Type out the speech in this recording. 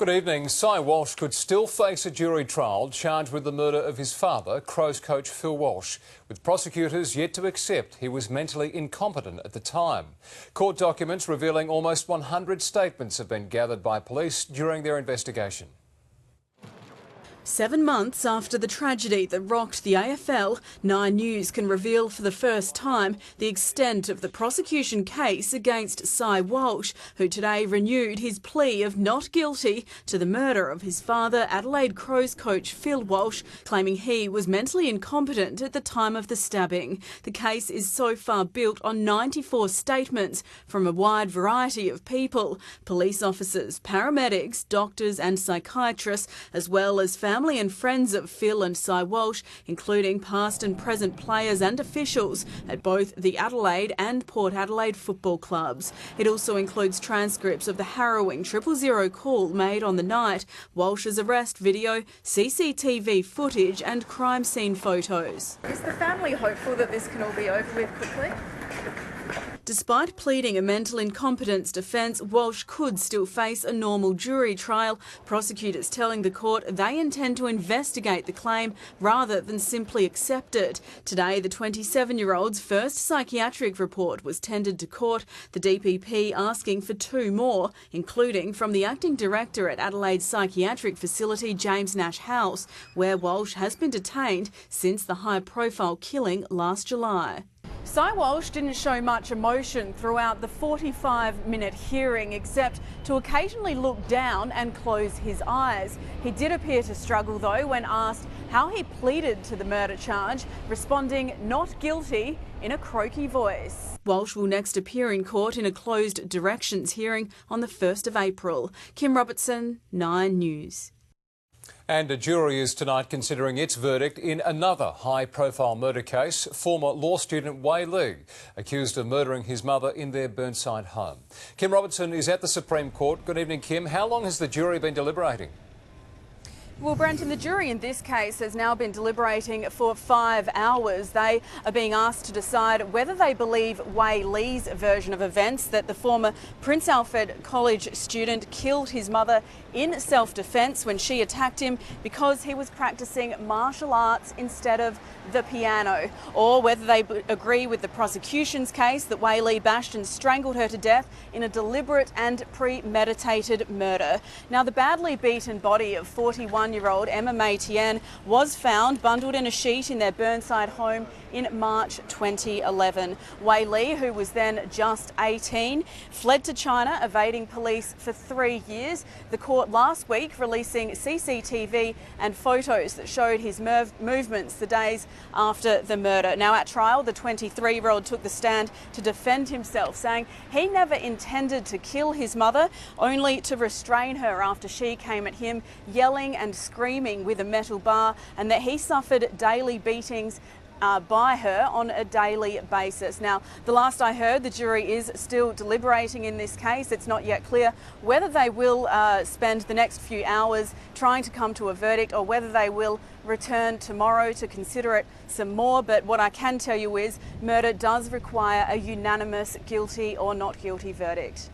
Good evening. Cy Walsh could still face a jury trial charged with the murder of his father, Crows coach Phil Walsh, with prosecutors yet to accept he was mentally incompetent at the time. Court documents revealing almost 100 statements have been gathered by police during their investigation. 7 months after the tragedy that rocked the AFL, 9 News can reveal for the first time the extent of the prosecution case against Cy Walsh, who today renewed his plea of not guilty to the murder of his father, Adelaide Crows coach Phil Walsh, claiming he was mentally incompetent at the time of the stabbing. The case is so far built on 94 statements from a wide variety of people: police officers, paramedics, doctors and psychiatrists, as well as family and friends of Phil and Cy Walsh, including past and present players and officials at both the Adelaide and Port Adelaide football clubs. It also includes transcripts of the harrowing 000 call made on the night, Walsh's arrest video, CCTV footage and crime scene photos. Is the family hopeful that this can all be over with quickly? Despite pleading a mental incompetence defence, Walsh could still face a normal jury trial, prosecutors telling the court they intend to investigate the claim rather than simply accept it. Today, the 27-year-old's first psychiatric report was tendered to court, the DPP asking for 2 more, including from the acting director at Adelaide's psychiatric facility, James Nash House, where Walsh has been detained since the high-profile killing last July. Cy Walsh didn't show much emotion throughout the 45-minute hearing, except to occasionally look down and close his eyes. He did appear to struggle, though, when asked how he pleaded to the murder charge, responding not guilty in a croaky voice. Walsh will next appear in court in a closed directions hearing on the 1st of April. Kim Robertson, 9 News. And a jury is tonight considering its verdict in another high-profile murder case. Former law student Wei Lee, accused of murdering his mother in their Burnside home. Kim Robertson is at the Supreme Court. Good evening, Kim. How long has the jury been deliberating? Well, Brenton, the jury in this case has now been deliberating for 5 hours. They are being asked to decide whether they believe Wei Lee's version of events, that the former Prince Alfred College student killed his mother in self-defence when she attacked him because he was practising martial arts instead of the piano, or whether they agree with the prosecution's case that Wei Lee bashed and strangled her to death in a deliberate and premeditated murder. Now, the badly beaten body of 41-year-old Emma May Tien was found bundled in a sheet in their Burnside home in March 2011. Wei Lee, who was then just 18, fled to China, evading police for 3 years. The court last week releasing CCTV and photos that showed his movements the days after the murder. Now, at trial, the 23-year-old took the stand to defend himself, saying he never intended to kill his mother, only to restrain her after she came at him, yelling and screaming with a metal bar, and that he suffered daily beatings by her on a daily basis. Now, the last I heard, the jury is still deliberating in this case. It's not yet clear whether they will spend the next few hours trying to come to a verdict or whether they will return tomorrow to consider it some more. But what I can tell you is murder does require a unanimous guilty or not guilty verdict.